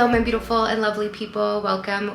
Hello my beautiful and lovely people, welcome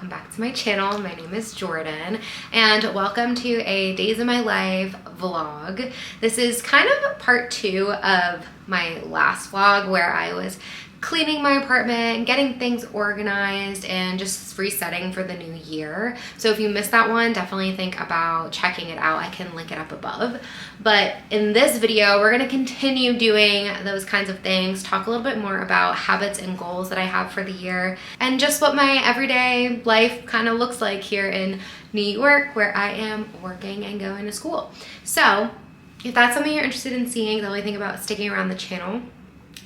back to my channel. My name is Jordan and welcome to a Days of My Life vlog. This is kind of part 2 of my last vlog where I was cleaning my apartment, getting things organized, and just resetting for the new year. So if you missed that one, definitely think about checking it out. I can link it up above. But in this video, we're gonna continue doing those kinds of things, talk a little bit more about habits and goals that I have for the year, and just what my everyday life kind of looks like here in New York, where I am working and going to school. So if that's something you're interested in seeing, definitely think about sticking around the channel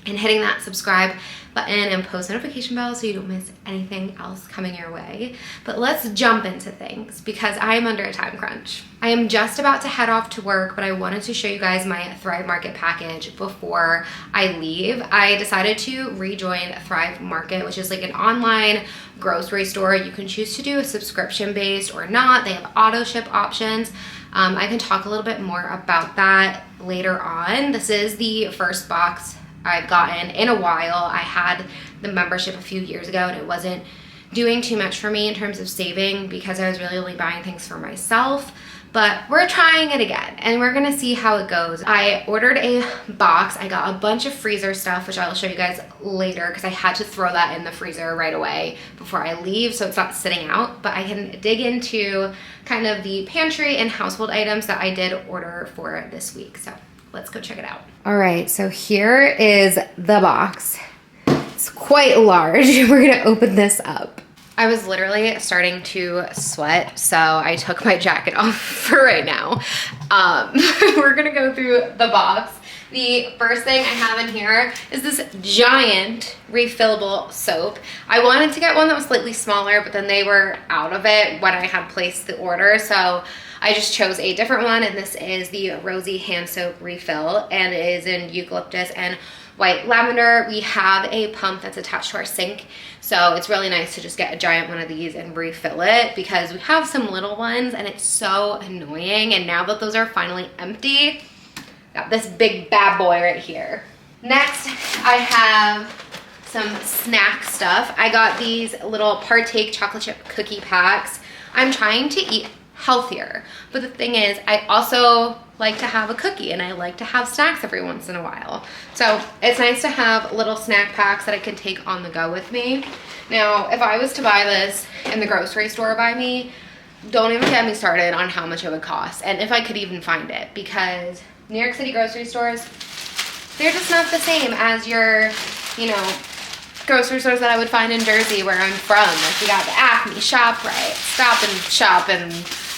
and hitting that subscribe button and post notification bell so you don't miss anything else coming your way. But let's jump into things because I am under a time crunch. I am just about to head off to work, but I wanted to show you guys my Thrive Market package before I leave. I decided to rejoin Thrive Market, which is like an online grocery store. You can choose to do a subscription based or not. They have auto ship options. I can talk a little bit more about that later on. This is the first box I've gotten in a while. I had the membership a few years ago and it wasn't doing too much for me in terms of saving because I was really only buying things for myself. But we're trying it again and we're gonna see how it goes. I ordered a box. I got a bunch of freezer stuff, which I'll show you guys later because I had to throw that in the freezer right away before I leave so it's not sitting out. But I can dig into kind of the pantry and household items that I did order for this week. So let's go check it out. All right, so here is the box. It's quite large. We're gonna open this up. I was literally starting to sweat, so I took my jacket off for right now. We're gonna go through the box. The first thing I have in here is this giant refillable soap. I wanted to get one that was slightly smaller, but then they were out of it when I had placed the order, so I just chose a different one, and this is the Rosy Hand Soap Refill, and it is in eucalyptus and white lavender. We have a pump that's attached to our sink, so it's really nice to just get a giant one of these and refill it because we have some little ones and it's so annoying. And now that those are finally empty, got this big bad boy right here. Next, I have some snack stuff. I got these little Partake chocolate chip cookie packs. I'm trying to eat healthier, but the thing is I also like to have a cookie and I like to have snacks every once in a while, so it's nice to have little snack packs that I can take on the go with me. Now if I was to buy this in the grocery store by me, don't even get me started on how much it would cost and if I could even find it, because New York City grocery stores, they're just not the same as your, you know, grocery stores that I would find in Jersey where I'm from. Like you got the Acme, ShopRite, Stop and Shop, and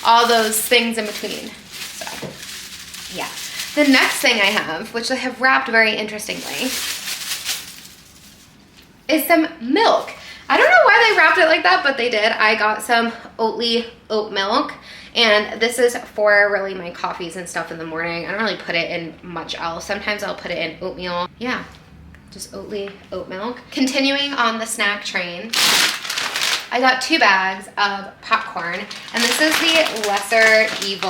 all those things in between. So yeah. The next thing I have, which I have wrapped very interestingly, is some milk. I don't know why they wrapped it like that, but they did. I got some Oatly oat milk, and this is for really my coffees and stuff in the morning. I don't really put it in much else. Sometimes I'll put it in oatmeal. Yeah, just Oatly oat milk. Continuing on the snack train, I got 2 bags of popcorn, and this is the Lesser Evil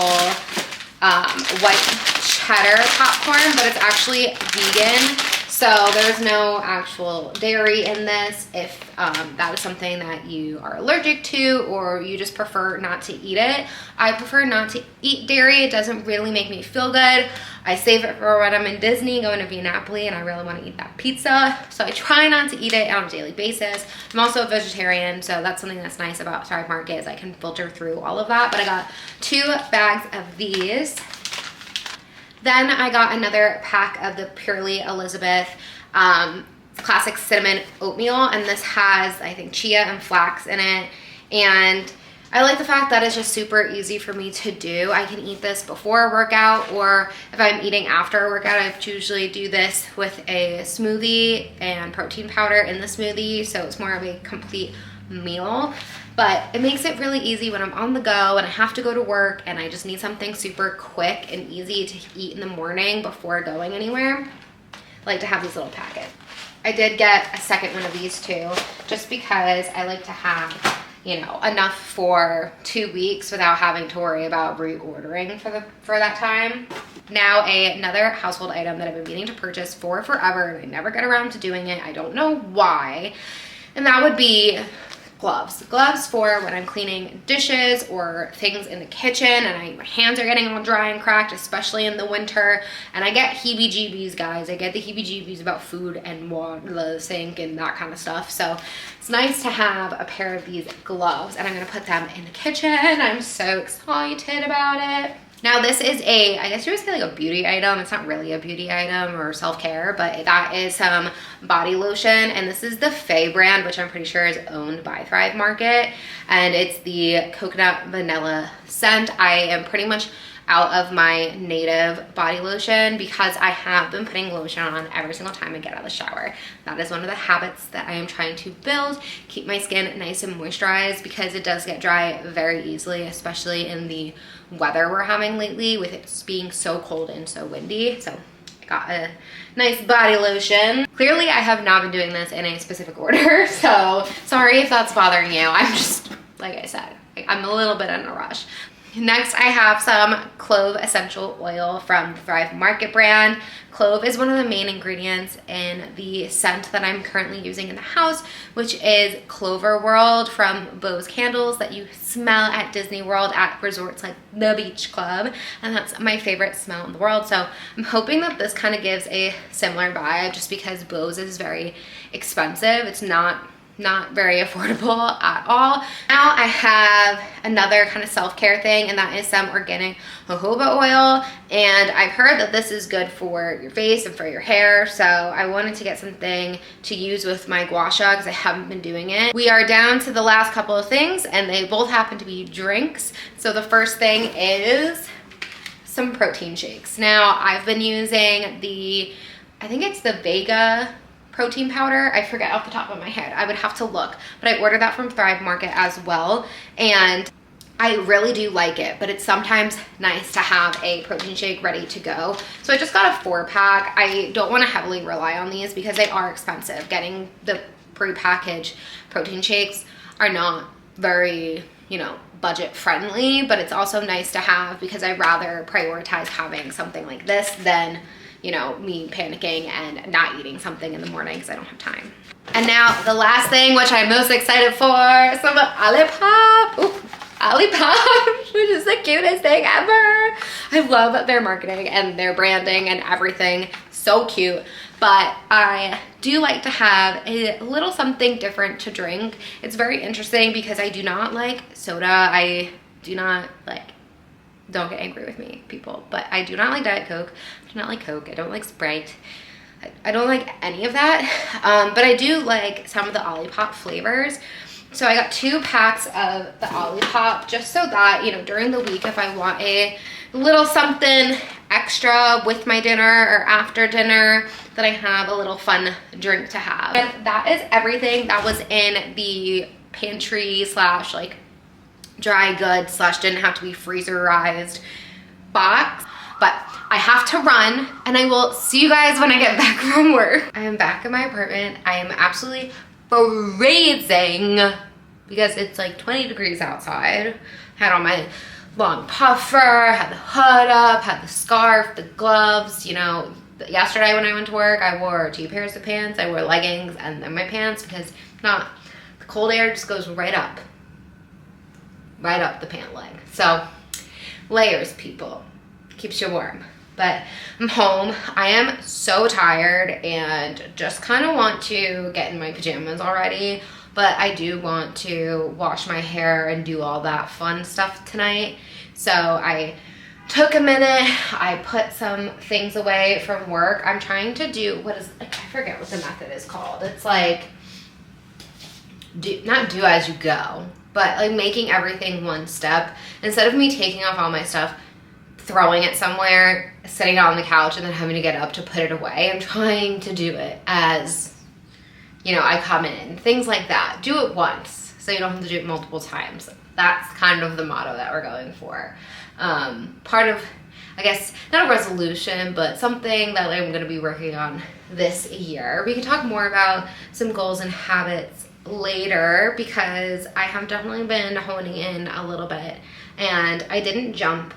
white cheddar popcorn, but it's actually vegan, so there's no actual dairy in this. If that is something that you are allergic to or you just prefer not to eat it, I prefer not to eat dairy. It doesn't really make me feel good. I save it for when I'm in Disney going to Via Napoli and I really want to eat that pizza, so I try not to eat it on a daily basis. I'm also a vegetarian, so that's something that's nice about Thrive Market is I can filter through all of that. But I got 2 bags of these. Then I got another pack of the Purely Elizabeth classic cinnamon oatmeal, and this has, I think, chia and flax in it, and I like the fact that it's just super easy for me to do. I can eat this before a workout, or if I'm eating after a workout, I usually do this with a smoothie and protein powder in the smoothie, so it's more of a complete meal. But it makes it really easy when I'm on the go and I have to go to work and I just need something super quick and easy to eat in the morning before going anywhere. I like to have these little packets. I did get a second one of these too, just because I like to have, you know, enough for 2 weeks without having to worry about reordering for that time. Now another household item that I've been meaning to purchase for forever and I never get around to doing it. I don't know why. And that would be gloves. Gloves for when I'm cleaning dishes or things in the kitchen and my hands are getting all dry and cracked, especially in the winter. And I get heebie-jeebies, guys. I get the heebie-jeebies about food and water, the sink and that kind of stuff. So it's nice to have a pair of these gloves, and I'm gonna put them in the kitchen. I'm so excited about it. Now this is I guess you would say like a beauty item. It's not really a beauty item or self-care, but that is some body lotion. And this is the Faye brand, which I'm pretty sure is owned by Thrive Market. And it's the coconut vanilla scent. I am pretty much out of my native body lotion because I have been putting lotion on every single time I get out of the shower. That is one of the habits that I am trying to build, keep my skin nice and moisturized, because it does get dry very easily, especially in the weather we're having lately with it being so cold and so windy. So I got a nice body lotion. Clearly I have not been doing this in a specific order, so sorry if that's bothering you. I'm just, like I said, I'm a little bit in a rush. Next, I have some clove essential oil from the Thrive Market brand. Clove is one of the main ingredients in the scent that I'm currently using in the house, which is Clover World from Bose Candles that you smell at Disney World at resorts like the Beach Club. And that's my favorite smell in the world. So I'm hoping that this kind of gives a similar vibe, just because Bose is very expensive. It's not very affordable at all. Now I have another kind of self-care thing, and that is some organic jojoba oil. And I've heard that this is good for your face and for your hair, so I wanted to get something to use with my gua sha because I haven't been doing it. We are down to the last couple of things, and they both happen to be drinks. So the first thing is some protein shakes. Now I've been using I think it's the Vega protein powder. I forget off the top of my head. I would have to look, but I ordered that from Thrive Market as well. And I really do like it, but it's sometimes nice to have a protein shake ready to go. So I just got a 4-pack. I don't want to heavily rely on these because they are expensive. Getting the pre-packaged protein shakes are not very, budget friendly, but it's also nice to have because I'd rather prioritize having something like this than me panicking and not eating something in the morning because I don't have time. And now the last thing, which I'm most excited for, some Olipop. Ooh, Olipop, which is the cutest thing ever. I love their marketing and their branding and everything. So cute. But I do like to have a little something different to drink. It's very interesting because I do not like soda. I do not like, don't get angry with me, people, but I do not like Diet Coke. I do not like Coke. I don't like Sprite. I don't like any of that. But I do like some of the Olipop flavors. So I got 2 packs of the Olipop just so that, during the week, if I want a little something extra with my dinner or after dinner, that I have a little fun drink to have. And that is everything that was in the pantry slash like dry goods slash didn't have to be freezerized box. But I have to run, and I will see you guys when I get back from work. I am back in my apartment. I am absolutely freezing because it's like 20 degrees outside. Had on my long puffer, had the hood up, had the scarf, the gloves. Yesterday when I went to work, I wore 2 pairs of pants. I wore leggings and then my pants because the cold air just goes right up the pant leg. So layers, people, keeps you warm. But I'm home. I am so tired and just kind of want to get in my pajamas already, but I do want to wash my hair and do all that fun stuff tonight. So I took a minute. I put some things away from work. I'm trying to do I forget what the method is called. It's like not do as you go, but like making everything one step. Instead of me taking off all my stuff, throwing it somewhere, sitting on the couch, and then having to get up to put it away, I'm trying to do it as, I come in. Things like that. Do it once so you don't have to do it multiple times. That's kind of the motto that we're going for. Part of, I guess, not a resolution, but something that I'm going to be working on this year. We can talk more about some goals and habits later because I have definitely been honing in a little bit, and I didn't jump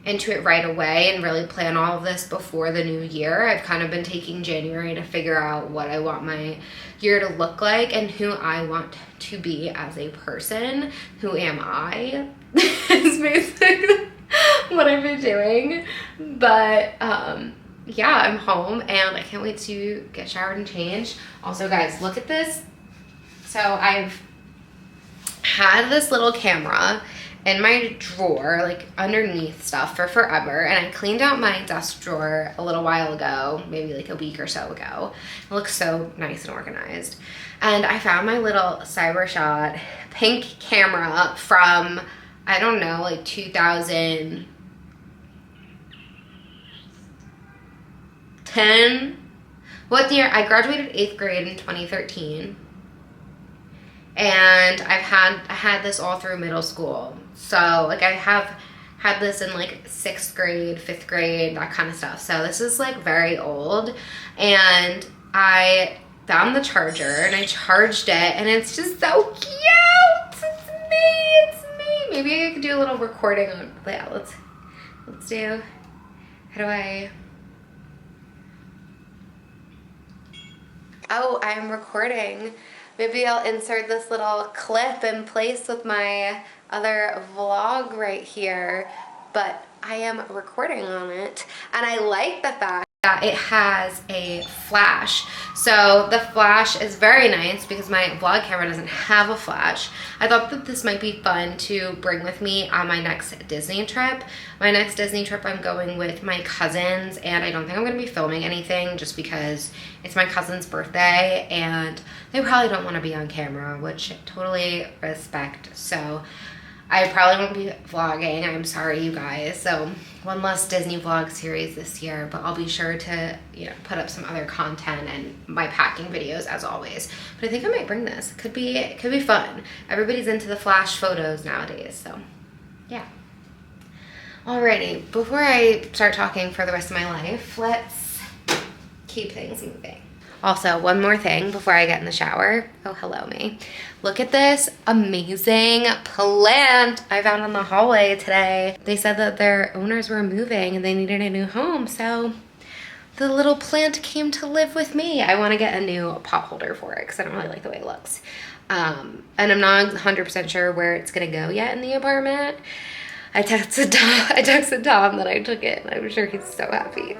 into it right away and really plan all of this before the new year. I've kind of been taking January to figure out what I want my year to look like and who I want to be as a person. Who am I? Is basically what I've been doing. But yeah, I'm home and I can't wait to get showered and changed. Also, guys, look at this. So I've had this little camera in my drawer, like underneath stuff for forever, and I cleaned out my desk drawer a little while ago, maybe like a week or so ago. It looks so nice and organized. And I found my little Cybershot pink camera from, I don't know, like 2010. What year? I graduated 8th grade in 2013. And I had this all through middle school. So like I have had this in like 6th grade, 5th grade, that kind of stuff. So this is like very old. And I found the charger and I charged it and it's just so cute. It's me. Maybe I could do a little recording on, yeah, let's do, how do I, oh, I'm recording. Maybe I'll insert this little clip in place with my other vlog right here, but I am recording on it. And I like the fact that it has a flash. So the flash is very nice because my vlog camera doesn't have a flash. I thought that this might be fun to bring with me on my next Disney trip. My next Disney trip I'm going with my cousins, and I don't think I'm going to be filming anything just because it's my cousin's birthday and they probably don't want to be on camera, which I totally respect. So I probably won't be vlogging. I'm sorry, you guys. So one less Disney vlog series this year, but I'll be sure to, you know, put up some other content and my packing videos as always. But I think I might bring this. It could be fun. Everybody's into the flash photos nowadays, so yeah. Alrighty, before I start talking for the rest of my life, let's keep things moving. Also, one more thing before I get in the shower. Oh, hello, me. Look at this amazing plant I found in the hallway today. They said that their owners were moving and they needed a new home, so the little plant came to live with me. I want to get a new pot holder for it because I don't really like the way it looks. And I'm not 100% sure where it's going to go yet in the apartment. I texted Tom that I took it, and I'm sure he's so happy.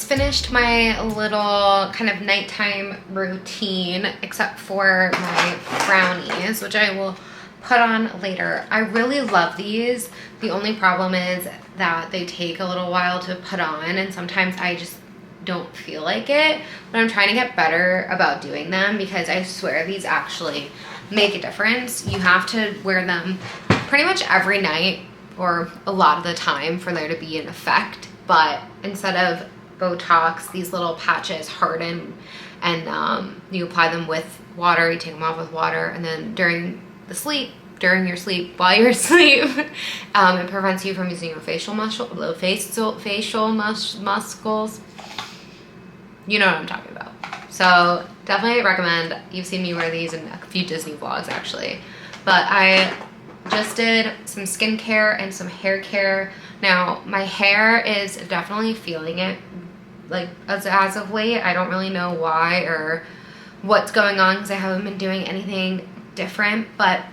Finished my little kind of nighttime routine, except for my brownies, which I will put on later. I really love these. The only problem is that they take a little while to put on, and sometimes I just don't feel like it, but I'm trying to get better about doing them because I swear these actually make a difference. You have to wear them pretty much every night or a lot of the time for there to be an effect, but instead of Botox, these little patches harden, and you apply them with water. You take them off with water, and then during your sleep, while you're asleep, it prevents you from using your facial muscles. You know what I'm talking about. So definitely recommend. You've seen me wear these in a few Disney vlogs actually, but I just did some skincare and some hair care. Now my hair is definitely feeling it. Like as of late, I don't really know why or what's going on because I haven't been doing anything different, but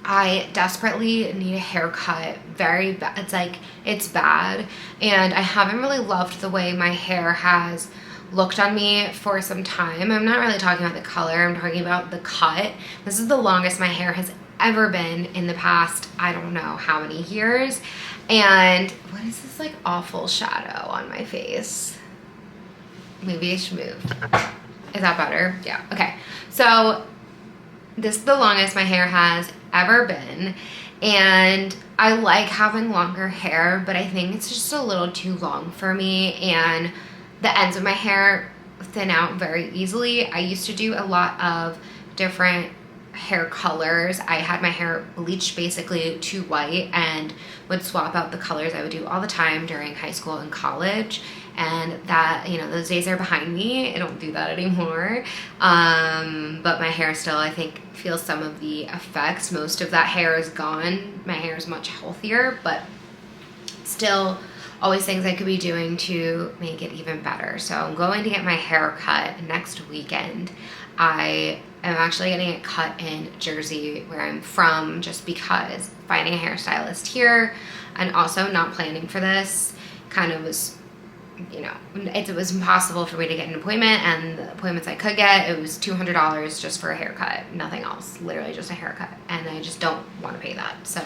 I desperately need a haircut. Very bad. It's bad, and I haven't really loved the way my hair has looked on me for some time. I'm not really talking about the color, I'm talking about the cut. This is the longest my hair has ever been in the past, I don't know how many years. And what is this like awful shadow on my face? Maybe I should move. Is that better? Yeah, okay. So this is the longest my hair has ever been. And I like having longer hair, but I think it's just a little too long for me, and the ends of my hair thin out very easily. I used to do a lot of different hair colors. I had my hair bleached basically to white and would swap out the colors. I would do all the time during high school and college, and that, you know, those days are behind me. I don't do that anymore. But my hair still, I think, feels some of the effects. Most of that hair is gone. My hair is much healthier, but still always things I could be doing to make it even better. So I'm going to get my hair cut next weekend. I am actually getting it cut in Jersey, where I'm from, just because finding a hairstylist here and also not planning for this kind of was, you know, it was impossible for me to get an appointment, and the appointments I could get, it was $200 just for a haircut, nothing else, literally just a haircut, and I just don't want to pay that. So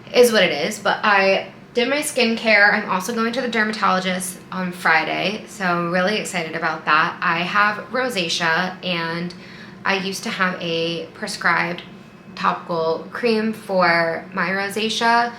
it is what it is. But I did my skincare. I'm also going to the dermatologist on Friday, so I'm really excited about that. I have rosacea, and I used to have a prescribed topical cream for my rosacea,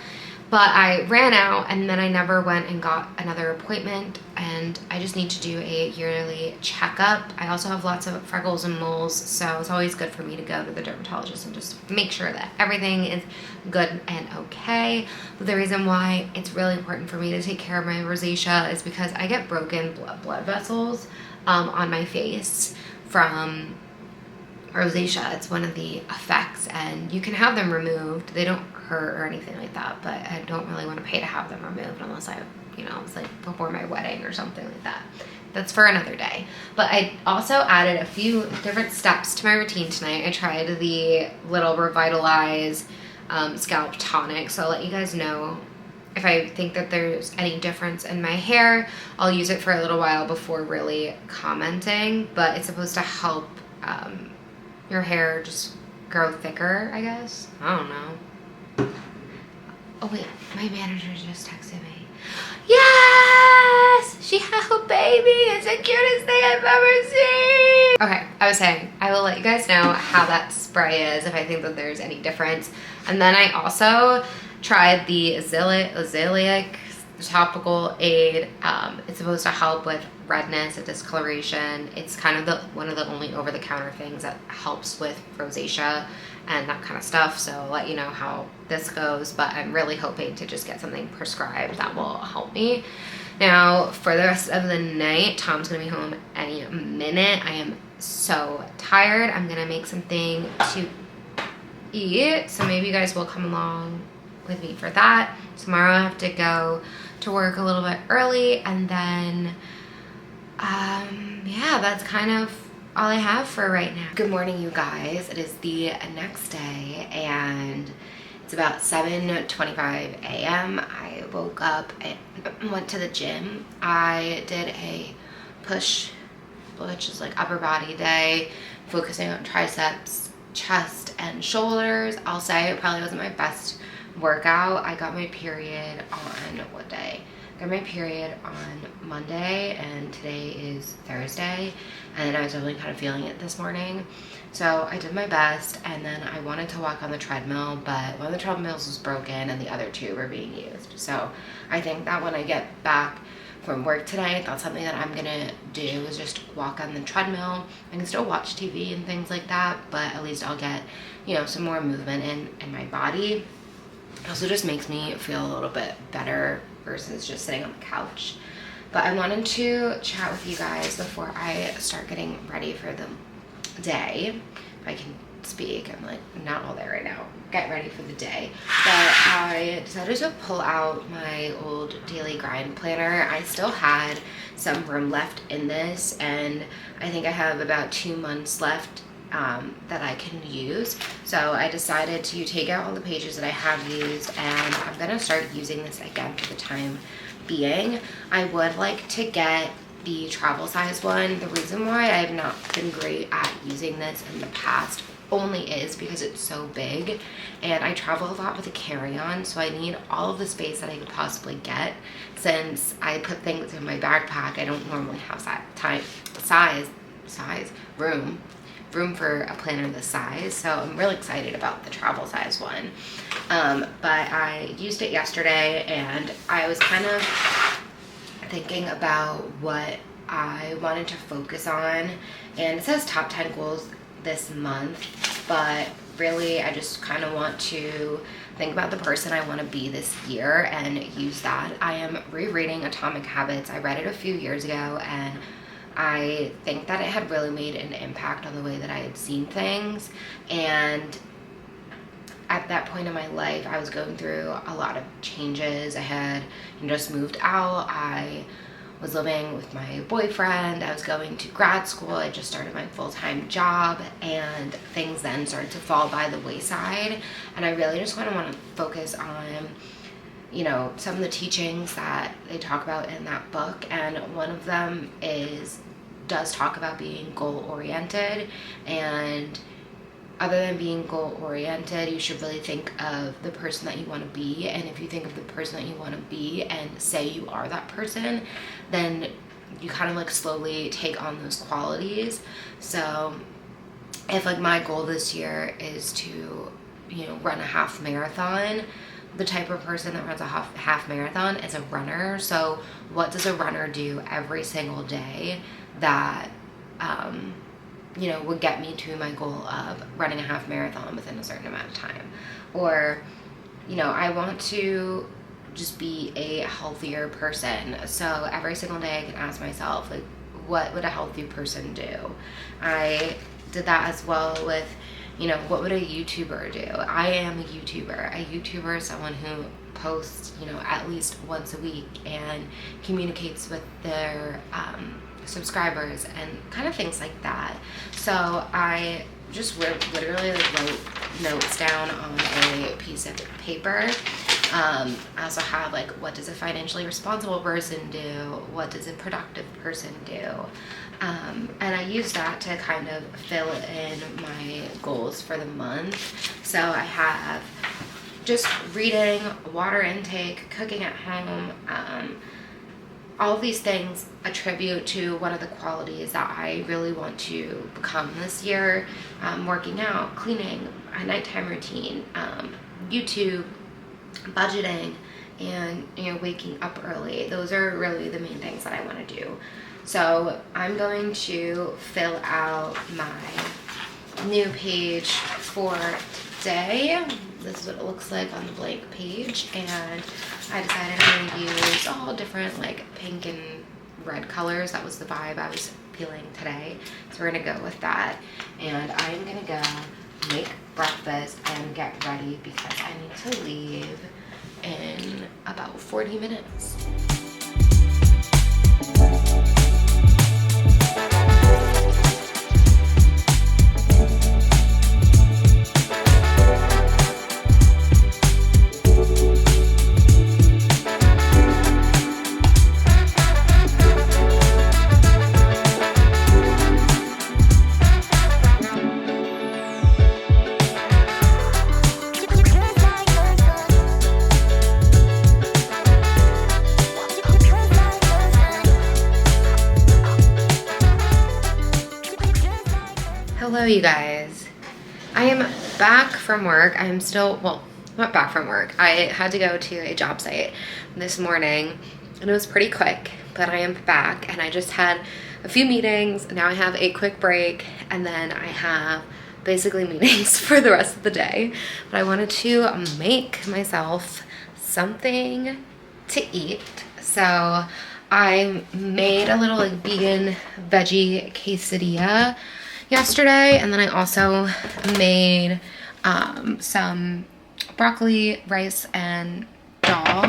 but I ran out, and then I never went and got another appointment, and I just need to do a yearly checkup. I also have lots of freckles and moles, so it's always good for me to go to the dermatologist and just make sure that everything is good and okay. But the reason why it's really important for me to take care of my rosacea is because I get broken blood vessels on my face from rosacea. It's one of the effects, and you can have them removed. They don't hurt or anything like that, but I don't really want to pay to have them removed unless I, you know, it's like before my wedding or something like that. That's for another day. But I also added a few different steps to my routine tonight. I tried the little Revitalize scalp tonic, so I'll let you guys know if I think that there's any difference in my hair. I'll use it for a little while before really commenting, but it's supposed to help your hair just grow thicker, I guess. I don't know. Oh wait, my manager just texted me. Yes! She had a baby! It's the cutest thing I've ever seen! Okay, I was saying, I will let you guys know how that spray is, if I think that there's any difference. And then I also tried the Oxalic topical aid. It's supposed to help with redness and discoloration. It's kind of one of the only over-the-counter things that helps with rosacea and that kind of stuff. So I'll let you know how this goes, but I'm really hoping to just get something prescribed that will help me. Now, for the rest of the night, Tom's gonna be home any minute. I am so tired. I'm gonna make something to eat, so maybe you guys will come along with me for that. Tomorrow I have to go to work a little bit early, and then yeah, that's kind of all I have for right now. Good morning, you guys. It is the next day, and it's about 7:25 a.m. I woke up and went to the gym. I did a push, which is like upper body day, focusing on triceps, chest, and shoulders. I'll say it probably wasn't my best workout. I got my period on what day? I got my period on Monday, and today is Thursday, and I was really kind of feeling it this morning. So I did my best, and then I wanted to walk on the treadmill, but one of the treadmills was broken and the other two were being used. So I think that when I get back from work tonight, that's something that I'm gonna do, is just walk on the treadmill. I can still watch TV and things like that, but at least I'll get, you know, some more movement in my body. It also just makes me feel a little bit better versus just sitting on the couch. But I wanted to chat with you guys before I start getting ready for the day. If I can speak, I'm like not all there right now. Get ready for the day. But I decided to pull out my old daily grind planner. I still had some room left in this, and I think I have about 2 months left that I can use. So I decided to take out all the pages that I have used, and I'm gonna start using this again for the time being. I would like to get the travel size one. The reason why I have not been great at using this in the past only is because it's so big, and I travel a lot with a carry-on, so I need all of the space that I could possibly get. Since I put things in my backpack, I don't normally have room for a planner this size, so I'm really excited about the travel size one. But I used it yesterday, and I was kind of thinking about what I wanted to focus on, and it says top 10 goals this month, but really I just kind of want to think about the person I want to be this year and use that. I am rereading Atomic Habits. I read it a few years ago, and I think that it had really made an impact on the way that I had seen things. And at that point in my life, I was going through a lot of changes. I had just moved out. I was living with my boyfriend. I was going to grad school. I just started my full-time job, and things then started to fall by the wayside. And I really just want to focus on, you know, some of the teachings that they talk about in that book. And one of them does talk about being goal-oriented, and other than being goal-oriented, you should really think of the person that you want to be. And if you think of the person that you want to be and say you are that person, then you kind of like slowly take on those qualities. So if like my goal this year is to, you know, run a half marathon, the type of person that runs a half marathon is a runner. So what does a runner do every single day that you know, would get me to my goal of running a half marathon within a certain amount of time? Or, you know, I want to just be a healthier person. So every single day I can ask myself, like, what would a healthy person do? I did that as well with, you know, what would a YouTuber do? I am a YouTuber. A YouTuber is someone who posts, you know, at least once a week and communicates with their subscribers and kind of things like that. So I just literally like wrote notes down on a piece of paper. I also have like, what does a financially responsible person do? What does a productive person do? And I use that to kind of fill in my goals for the month. So I have just reading, water intake, cooking at home, all of these things attribute to one of the qualities that I really want to become this year. Working out, cleaning, a nighttime routine, YouTube, budgeting, and, you know, waking up early. Those are really the main things that I want to do. So I'm going to fill out my new page for today. This is what it looks like on the blank page, and I decided I'm going to use all different like pink and red colors. That was the vibe I was feeling today, so we're going to go with that. And I'm going to go make breakfast and get ready because I need to leave in about 40 minutes. Hello, you guys. I am back from work. I'm still, well, not back from work. I had to go to a job site this morning, and it was pretty quick, but I am back, and I just had a few meetings. Now I have a quick break, and then I have basically meetings for the rest of the day. But I wanted to make myself something to eat. So I made a little like vegan veggie quesadilla yesterday, and then I also made some broccoli, rice, and dal,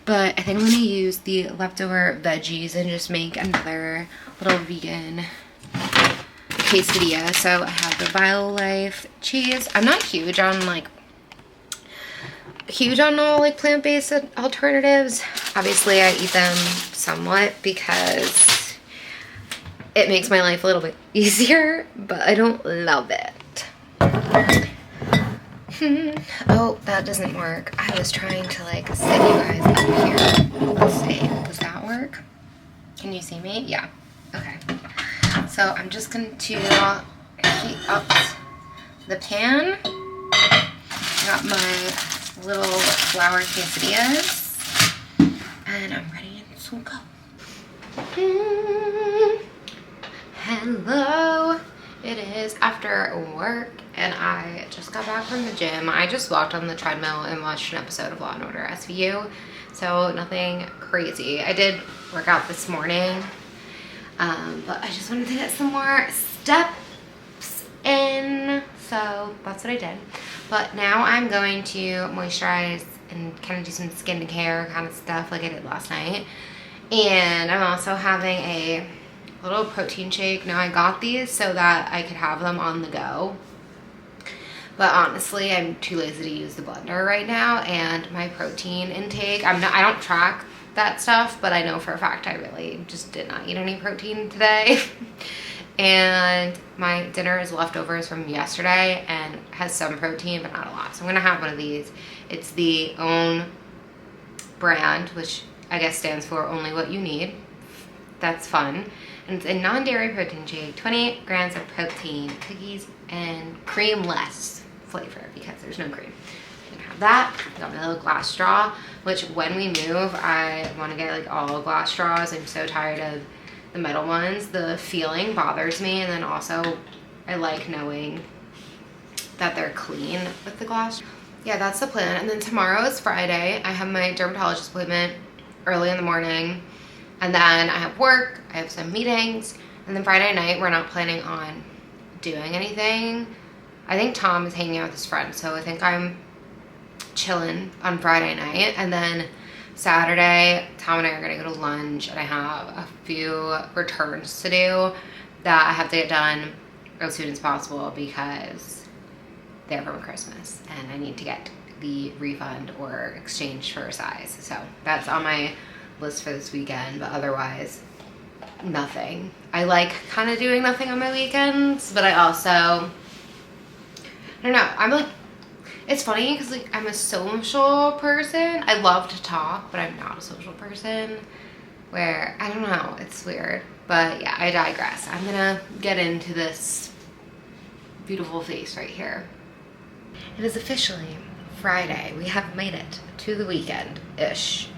but I think I'm going to use the leftover veggies and just make another little vegan quesadilla. So I have the BioLife cheese. I'm not huge on all like plant-based alternatives. Obviously I eat them somewhat because It makes my life a little bit easier, but I don't love it. Oh, that doesn't work. I was trying to like sit you guys up here. Let's see. Does that work? Can you see me? Yeah. Okay. So I'm just going to heat up the pan. I got my little flour quesadillas, and I'm ready to go. Hello. It is after work, and I just got back from the gym. I just walked on the treadmill and watched an episode of Law & Order SVU, so nothing crazy. I did work out this morning, but I just wanted to get some more steps in, so that's what I did. But now I'm going to moisturize and kind of do some skincare kind of stuff like I did last night. And I'm also having a little protein shake. Now I got these so that I could have them on the go. But honestly, I'm too lazy to use the blender right now, and my protein intake, I don't track that stuff, but I know for a fact I really just did not eat any protein today. And my dinner is leftovers from yesterday and has some protein, but not a lot. So I'm gonna have one of these. It's the OWN brand, which I guess stands for Only What You Need. That's fun. And it's a non-dairy protein shake, 28 grams of protein, cookies, and cream-less flavor because there's no cream. I'm gonna have that. I got my little glass straw, which when we move, I wanna get like all glass straws. I'm so tired of the metal ones. The feeling bothers me, and then also I like knowing that they're clean with the glass. Yeah, that's the plan. And then tomorrow is Friday. I have my dermatologist appointment early in the morning, and then I have work, I have some meetings, and then Friday night we're not planning on doing anything. I think Tom is hanging out with his friends, so I think I'm chilling on Friday night. And then Saturday, Tom and I are gonna go to lunch, and I have a few returns to do that I have to get done as soon as possible because they're from Christmas and I need to get the refund or exchange for a size. So that's on my list for this weekend, but otherwise, nothing. I like kind of doing nothing on my weekends, but I also, I don't know, I'm like, it's funny because like I'm a social person. I love to talk, but I'm not a social person, where I don't know, it's weird. But yeah, I digress. I'm gonna get into this beautiful face right here. It is officially Friday. We have made it to the weekend-ish.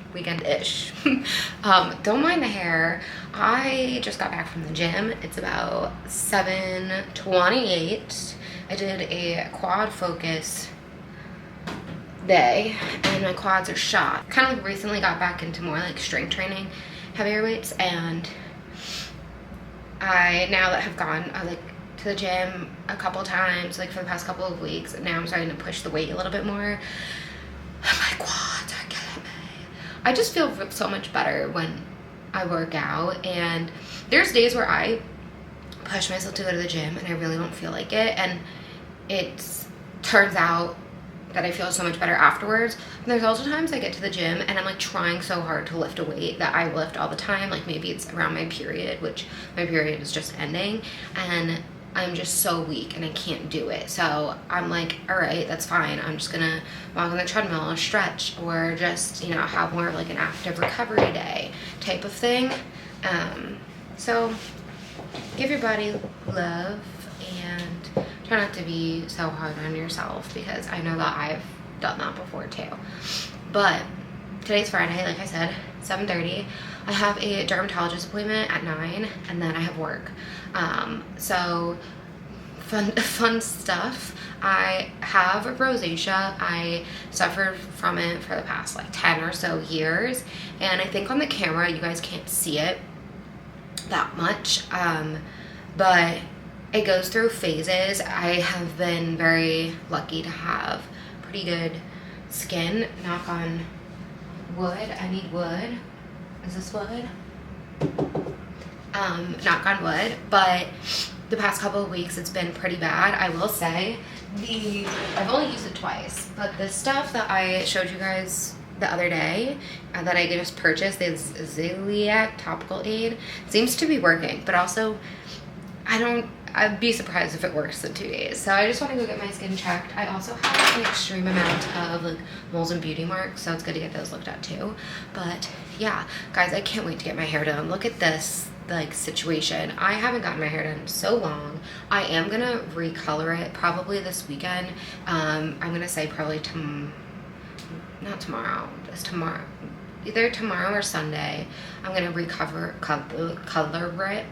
Don't mind the hair. I just got back from the gym. It's about 7:28. I did a quad focus day, and my quads are shot. Kind of like recently got back into more like strength training, heavier weights, and I now that have gone like to the gym a couple times like for the past couple of weeks, and now I'm starting to push the weight a little bit more. My quads are killing me. I just feel so much better when I work out, and there's days where I push myself to go to the gym and I really don't feel like it, and it turns out that I feel so much better afterwards. And there's also times I get to the gym and I'm like trying so hard to lift a weight that I lift all the time. Like maybe it's around my period, which my period is just ending, and I'm just so weak and I can't do it. So I'm like, all right, that's fine. I'm just gonna walk on the treadmill or stretch, or just, you know, have more of like an active recovery day type of thing. So give your body love and try not to be so hard on yourself, because I know that I've done that before too. But today's Friday, like I said, 7:30. I have a dermatologist appointment at 9, and then I have work. So fun stuff. I have rosacea. I suffered from it for the past like 10 or so years, and I think on the camera you guys can't see it that much, but it goes through phases. I have been very lucky to have pretty good skin, knock on wood. I need wood. Is this wood? Knock on wood. But the past couple of weeks it's been pretty bad. I will say I've only used it twice, but the stuff that I showed you guys the other day that I just purchased, this Ziliac topical aid. Seems to be working, but also I'd be surprised if it works in 2 days. So I just want to go get my skin checked. I also have an extreme amount of like moles and beauty marks, so it's good to get those looked at too. But yeah, guys, I can't wait to get my hair done. Look at this like situation. I haven't gotten my hair done in so long. I am gonna recolor it probably this weekend. I'm gonna say probably not tomorrow, just tomorrow. Either tomorrow or Sunday, I'm gonna color it.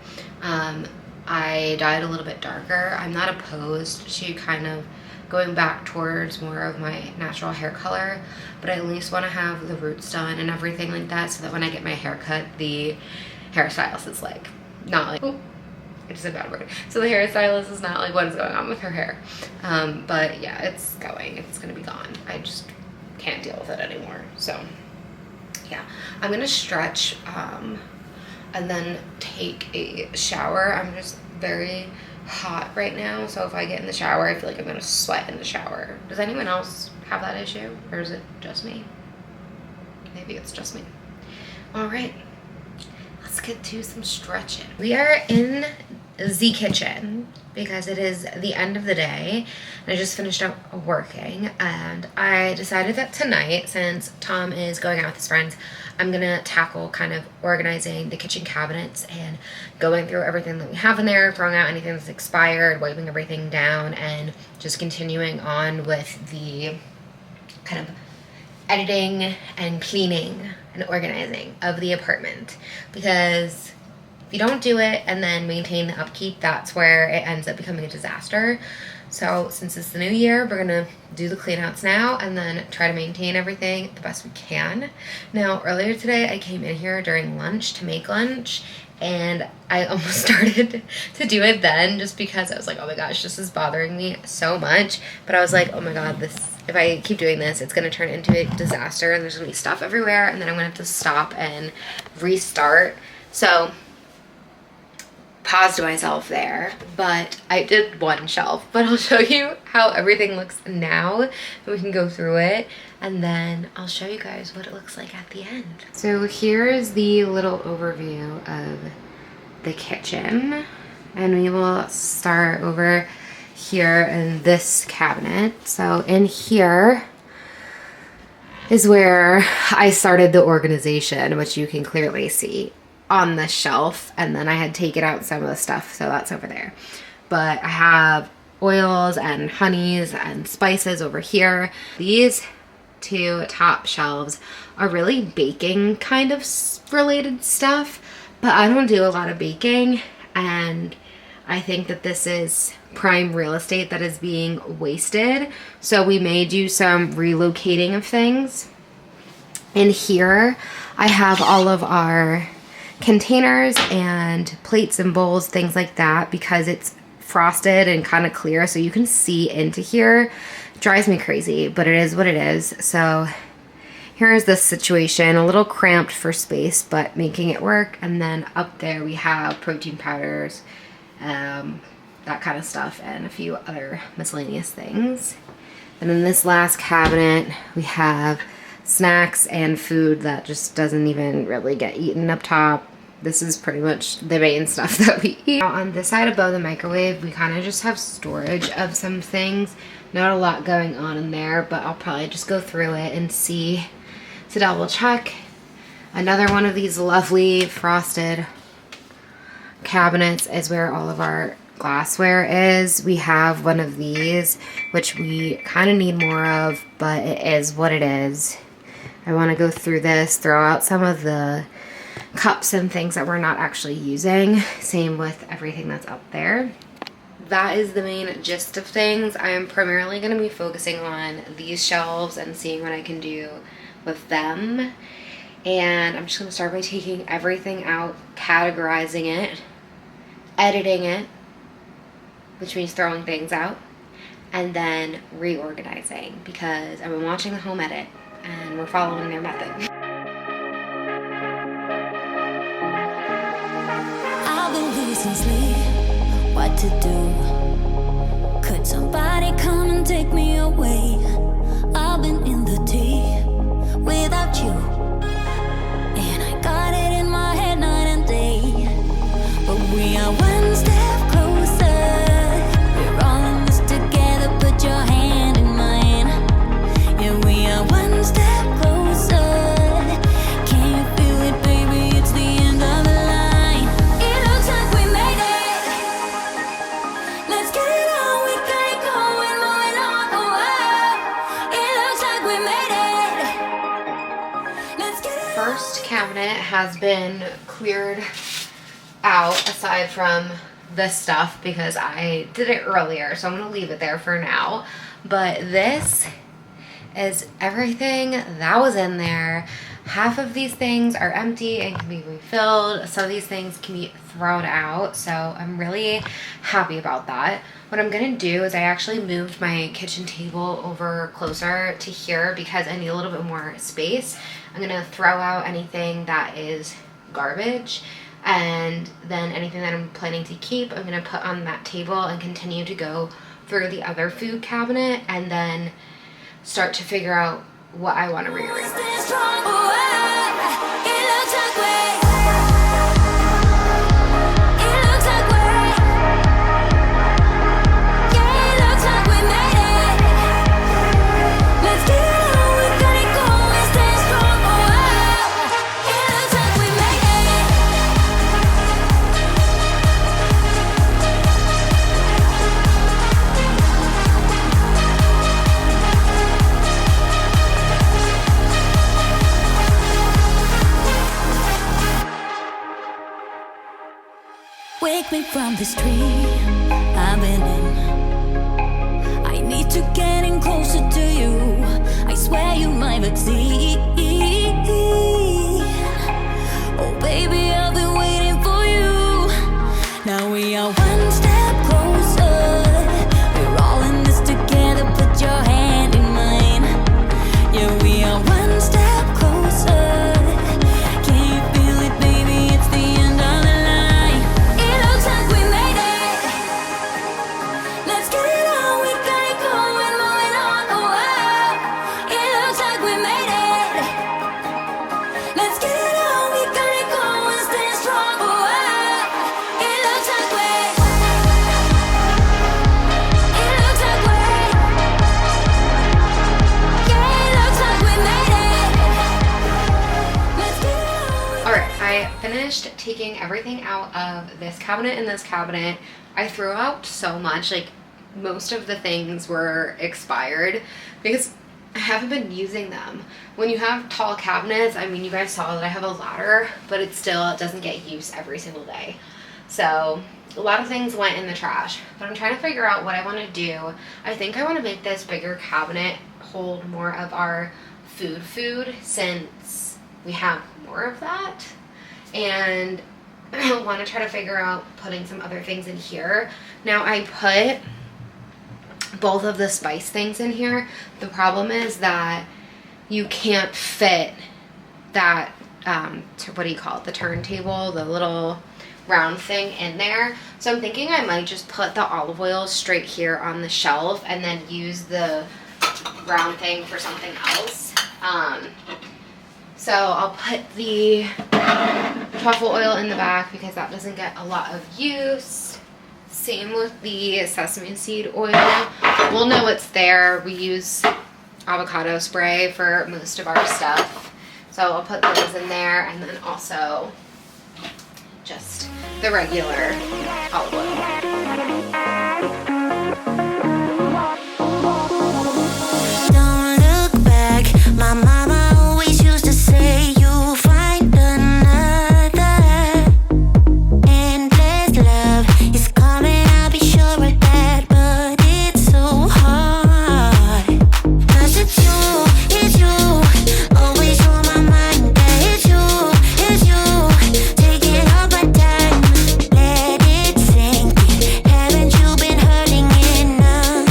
I dyed a little bit darker. I'm not opposed to kind of going back towards more of my natural hair color, but I at least want to have the roots done and everything like that, so that when I get my hair cut, the hairstylist is like, not like, oh, it's a bad word. So the hairstylist is not like, what is going on with her hair? But yeah, it's gonna be gone. I just can't deal with it anymore. So yeah, I'm gonna stretch, and then take a shower. I'm just very hot right now, so if I get in the shower, I feel like I'm gonna sweat in the shower. Does anyone else have that issue, or is it just me? Maybe it's just me. All right, let's get to some stretching. We are in the kitchen because it is the end of the day and I just finished up working, and I decided that tonight, since Tom is going out with his friends, I'm gonna tackle kind of organizing the kitchen cabinets and going through everything that we have in there, throwing out anything that's expired, wiping everything down, and just continuing on with the kind of editing and cleaning and organizing of the apartment. Because if you don't do it and then maintain the upkeep, that's where it ends up becoming a disaster. So since it's the new year, we're gonna do the clean outs now and then try to maintain everything the best we can. Now, earlier today, I came in here during lunch to make lunch, and I almost started to do it then just because I was like, oh my gosh, this is bothering me so much. But I was like, oh my God, if I keep doing this, it's gonna turn into a disaster and there's gonna be stuff everywhere, and then I'm gonna have to stop and restart. So paused myself there, but I did one shelf, but I'll show you how everything looks now. We can go through it and then I'll show you guys what it looks like at the end. So here's the little overview of the kitchen, and we will start over here in this cabinet. So in here is where I started the organization, which you can clearly see on the shelf, and then I had taken out some of the stuff, so that's over there. But I have oils and honeys and spices over here. These two top shelves are really baking kind of related stuff, but I don't do a lot of baking, and I think that this is prime real estate that is being wasted, so we may do some relocating of things. In here I have all of our containers and plates and bowls, things like that, because it's frosted and kind of clear so you can see into here. It drives me crazy, but it is what it is. So here's this situation, a little cramped for space, but making it work. And then up there we have protein powders, that kind of stuff, and a few other miscellaneous things. And in this last cabinet we have snacks and food that just doesn't even really get eaten up top. This is pretty much the main stuff that we eat. Now, on this side above the microwave, we kind of just have storage of some things. Not a lot going on in there, but I'll probably just go through it and see to double check. Another one of these lovely frosted cabinets is where all of our glassware is. We have one of these, which we kind of need more of, but it is what it is. I want to go through this, throw out some of the cups and things that we're not actually using. Same with everything that's up there. That is the main gist of things. I am primarily going to be focusing on these shelves and seeing what I can do with them. And I'm just going to start by taking everything out, categorizing it, editing it, which means throwing things out, and then reorganizing, because I've been watching the home edit and we're following their method. I've been losing sleep, what to do? Could somebody come and take me away? I've been in the deep without has been cleared out aside from this stuff because I did it earlier, so I'm gonna leave it there for now. But this is everything that was in there. Half of these things are empty and can be refilled. Some of these things can be thrown out, so I'm really happy about that. What I'm gonna do is I actually moved my kitchen table over closer to here because I need a little bit more space. I'm gonna throw out anything that is garbage, and then anything that I'm planning to keep, I'm gonna put on that table and continue to go through the other food cabinet and then start to figure out what I want to rearrange. Wake me from this dream I've been in. I need to get in closer to you. I swear you might succeed. Oh baby, I've been waiting for you. Now we are one step closer. We're all in this together. Put your hand in mine. Yeah, we are one step closer. Can you feel it, baby? It's the end of the line. It looks like we made it. Let's get it on. We got it going, moving on. Oh, wow. It looks like we made it. Let's get it on. We got it going, stay strong. Oh, wow. It looks like we. It looks like we. Yeah, it looks like we made it. Let's get it on. Alright, I finished taking everything out of this cabinet and this cabinet. I threw out so much, like most of the things were expired because I haven't been using them. When you have tall cabinets, I mean, you guys saw that I have a ladder, but it doesn't get used every single day. So a lot of things went in the trash, but I'm trying to figure out what I want to do. I think I want to make this bigger cabinet hold more of our food since we have more of that. And I want to try to figure out putting some other things in here. Now I put both of the spice things in here. The problem is that you can't fit that, what do you call it, the turntable, the little round thing in there. So I'm thinking I might just put the olive oil straight here on the shelf and then use the round thing for something else. So I'll put the truffle oil in the back because that doesn't get a lot of use. Same with the sesame seed oil. We'll know it's there. We use avocado spray for most of our stuff. So I'll put those in there, and then also just the regular olive oil. Don't look back. My mama always used to say you'll find another. Endless love is coming, I'll be sure of that. But it's so hard. 'Cause it's you, always on my mind. Yeah, it's you, taking all my time. Let it sink in. Haven't you been hurting enough?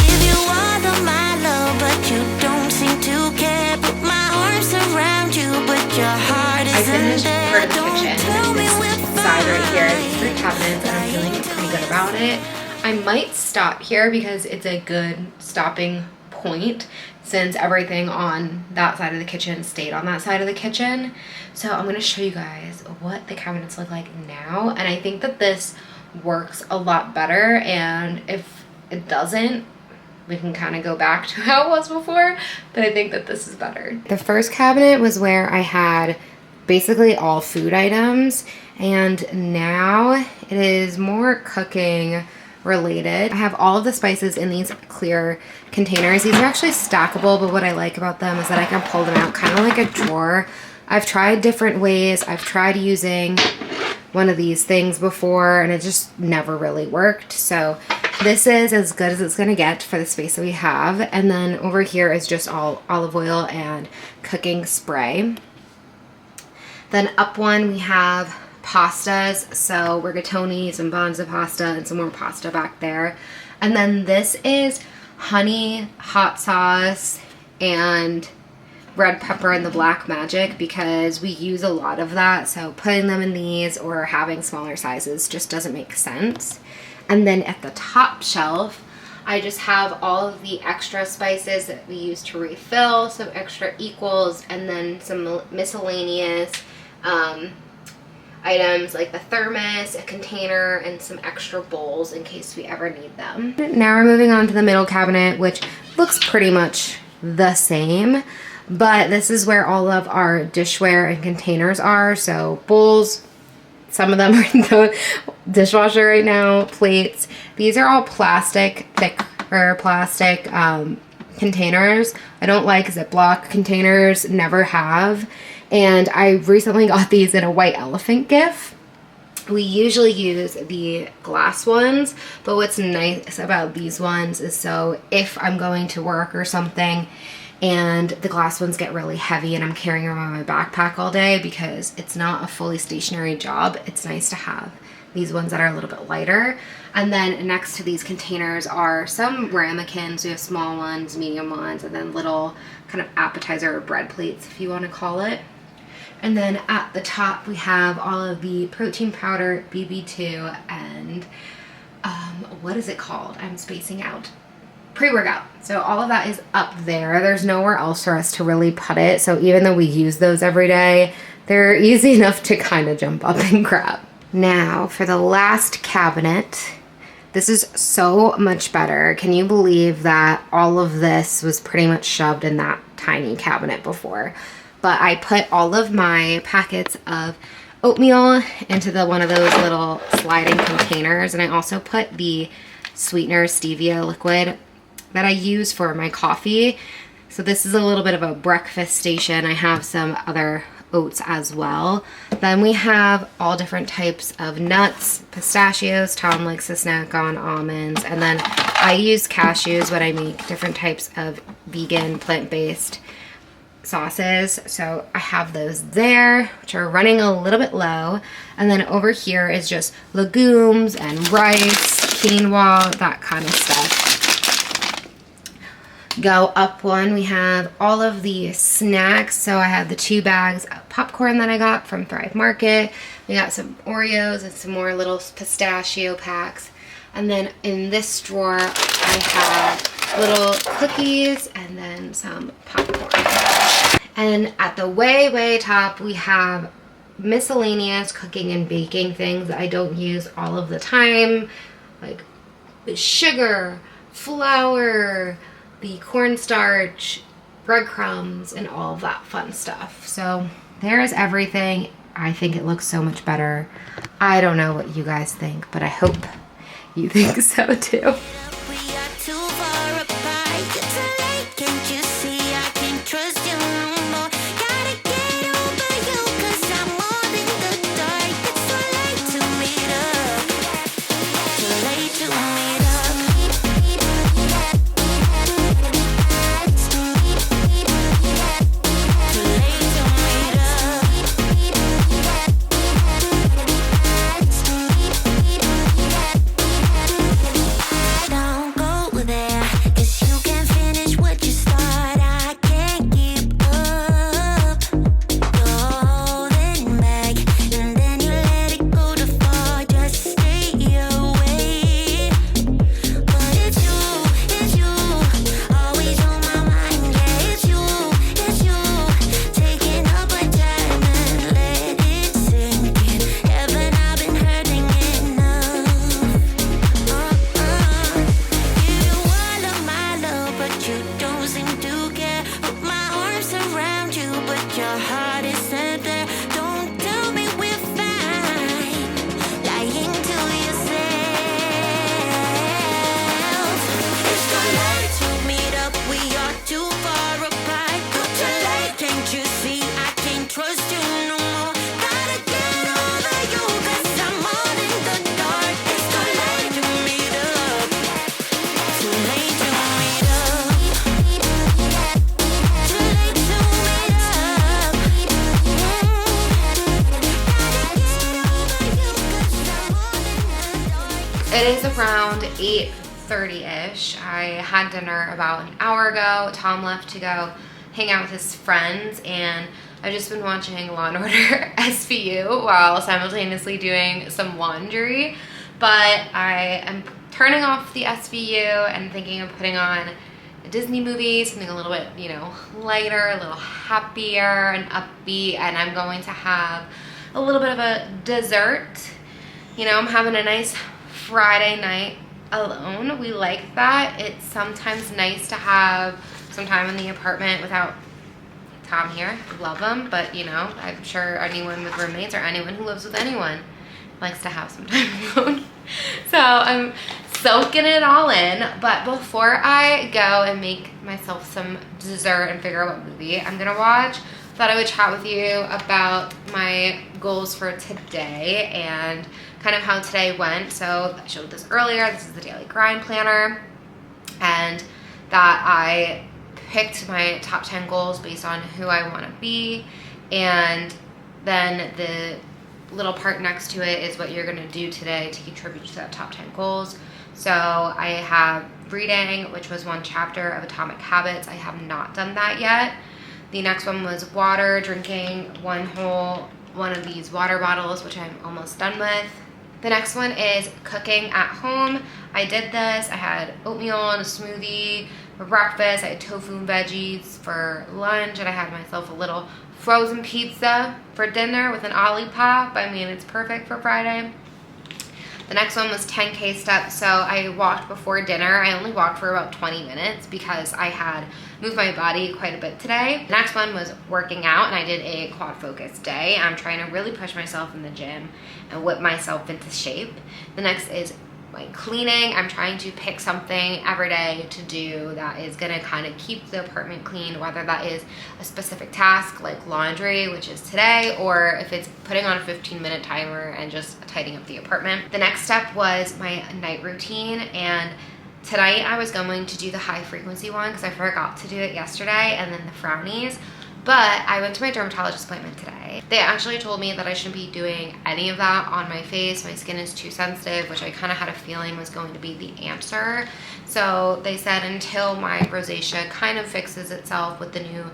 Give you all of my love, but you don't seem to care. Put my arms around you, but your heart I isn't finished there. part of the Don't kitchen, tell and me this we're side right here, these fine. 3 cabinets, and I'm feeling pretty good about it. I might stop here because it's a good stopping point since everything on that side of the kitchen stayed on that side of the kitchen. So I'm going to show you guys what the cabinets look like now, and I think that this works a lot better, and if it doesn't, we can kind of go back to how it was before, but I think that this is better. The first cabinet was where I had basically all food items, and now it is more cooking, related. I have all of the spices in these clear containers. These are actually stackable, but what I like about them is that I can pull them out kind of like a drawer. I've tried different ways. I've tried using one of these things before and it just never really worked. So this is as good as it's gonna get for the space that we have. And then over here is just all olive oil and cooking spray. Then up one we have pastas, so rigatoni, some bonza pasta, and some more pasta back there. And then this is honey, hot sauce, and red pepper and the black magic because we use a lot of that, so putting them in these or having smaller sizes just doesn't make sense. And then at the top shelf I just have all of the extra spices that we use to refill, some extra equals, and then some miscellaneous items like the thermos, a container, and some extra bowls in case we ever need them. Now we're moving on to the middle cabinet, which looks pretty much the same, but this is where all of our dishware and containers are. So bowls, some of them are in the dishwasher right now, plates. These are all plastic, thicker plastic containers. I don't like Ziploc containers, never have. And I recently got these in a white elephant gift. We usually use the glass ones, but what's nice about these ones is so if I'm going to work or something and the glass ones get really heavy and I'm carrying them on my backpack all day because it's not a fully stationary job, it's nice to have these ones that are a little bit lighter. And then next to these containers are some ramekins. We have small ones, medium ones, and then little kind of appetizer or bread plates, if you want to call it. And then at the top we have all of the protein powder, BB2, and what is it called? I'm spacing out. Pre-workout. So all of that is up there. There's nowhere else for us to really put it. So even though we use those every day, they're easy enough to kind of jump up and grab. Now for the last cabinet. This is so much better. Can you believe that all of this was pretty much shoved in that tiny cabinet before? But I put all of my packets of oatmeal into one of those little sliding containers, and I also put the sweetener stevia liquid that I use for my coffee. So this is a little bit of a breakfast station. I have some other oats as well. Then we have all different types of nuts, pistachios. Tom likes to snack on almonds, and then I use cashews when I make different types of vegan plant-based sauces. So I have those there, which are running a little bit low. And then over here is just legumes and rice, quinoa, that kind of stuff. Go up one, we have all of the snacks. So I have the 2 bags of popcorn that I got from Thrive Market. We got some Oreos and some more little pistachio packs. And then in this drawer, I have little cookies and then some popcorn. And at the way top, we have miscellaneous cooking and baking things that I don't use all of the time, like the sugar, flour, the cornstarch, breadcrumbs, and all of that fun stuff. So there's everything. I think it looks so much better. I don't know what you guys think, but I hope you think so too. Now It is around 8:30-ish. I had dinner about an hour ago. Tom left to go hang out with his friends, and I've just been watching Law & Order SVU while simultaneously doing some laundry. But I am turning off the SVU and thinking of putting on a Disney movie, something a little bit, you know, lighter, a little happier and upbeat, and I'm going to have a little bit of a dessert. You know, I'm having a nice Friday night alone. We like that. It's sometimes nice to have some time in the apartment without Tom here. Love him, but you know, I'm sure anyone with roommates or anyone who lives with anyone likes to have some time alone. So I'm soaking it all in, but before I go and make myself some dessert and figure out what movie I'm gonna watch, thought I would chat with you about my goals for today and kind of how today went. So I showed this earlier. This is the daily grind planner, and that I picked my top 10 goals based on who I want to be, and then the little part next to it is what you're going to do today to contribute to that top 10 goals. So I have reading, which was 1 chapter of Atomic Habits. I have not done that yet. The next one was water, drinking one of these water bottles, which I'm almost done with. The next one is cooking at home. I did this. I had oatmeal and a smoothie for breakfast. I had tofu and veggies for lunch, and I had myself a little frozen pizza for dinner with an Olipop. I mean, it's perfect for Friday. The next one was 10K steps. So I walked before dinner. I only walked for about 20 minutes because I had moved my body quite a bit today. The next one was working out, and I did a quad focus day. I'm trying to really push myself in the gym and whip myself into shape. The next is like cleaning. I'm trying to pick something every day to do that is gonna kind of keep the apartment clean, whether that is a specific task like laundry, which is today, or if it's putting on a 15-minute timer and just tidying up the apartment. The next step was my night routine, and tonight I was going to do the high frequency one because I forgot to do it yesterday, and then the frownies. But I went to my dermatologist appointment today. They actually told me that I shouldn't be doing any of that on my face. My skin is too sensitive, which I kind of had a feeling was going to be the answer. So they said until my rosacea kind of fixes itself with the new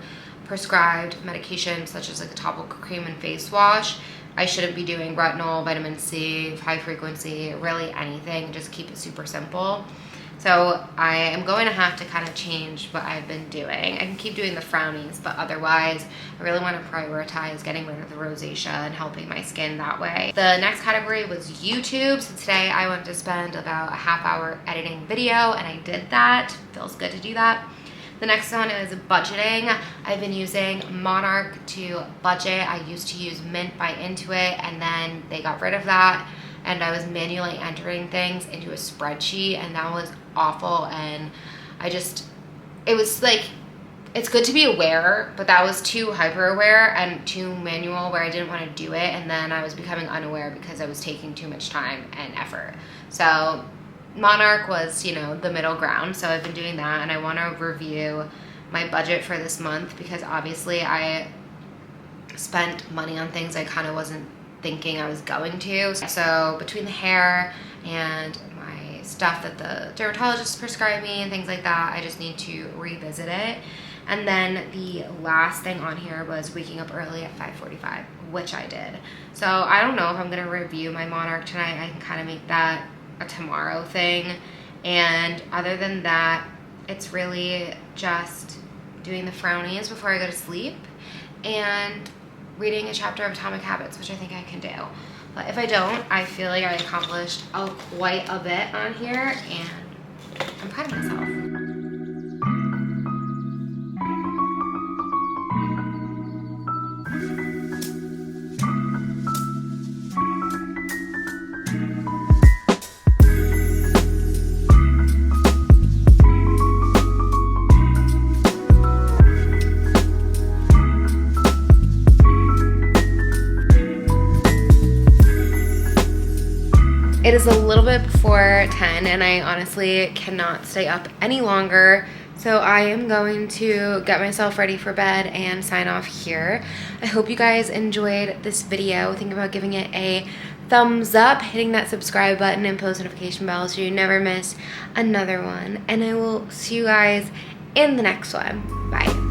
prescribed medications, such as like a topical cream and face wash, I shouldn't be doing retinol, vitamin C, high frequency, really anything. Just keep it super simple. So I am going to have to kind of change what I've been doing. I can keep doing the frownies, but otherwise I really want to prioritize getting rid of the rosacea and helping my skin that way. The next category was YouTube. So today I wanted to spend about a half hour editing video, and I did that. Feels good to do that. The next one is budgeting. I've been using Monarch to budget. I used to use Mint by Intuit, and then they got rid of that, and I was manually entering things into a spreadsheet, and that was awful. And it was like, it's good to be aware, but that was too hyper aware and too manual where I didn't want to do it, and then I was becoming unaware because I was taking too much time and effort. So Monarch was, you know, the middle ground. So I've been doing that, and I want to review my budget for this month because obviously I spent money on things I kind of wasn't thinking I was going to. So between the hair and my stuff that the dermatologist prescribed me and things like that, I just need to revisit it. And then the last thing on here was waking up early at 5:45, which I did. So I don't know if I'm gonna review my Monarch tonight. I can kind of make that a tomorrow thing. And other than that, it's really just doing the frownies before I go to sleep and reading a chapter of Atomic Habits, which I think I can do. But if I don't, I feel like I accomplished quite a bit on here, and I'm proud of myself. It is a little bit before 10, and I honestly cannot stay up any longer. So I am going to get myself ready for bed and sign off here. I hope you guys enjoyed this video. Think about giving it a thumbs up, hitting that subscribe button, and post notification bell so you never miss another one. And I will see you guys in the next one. Bye.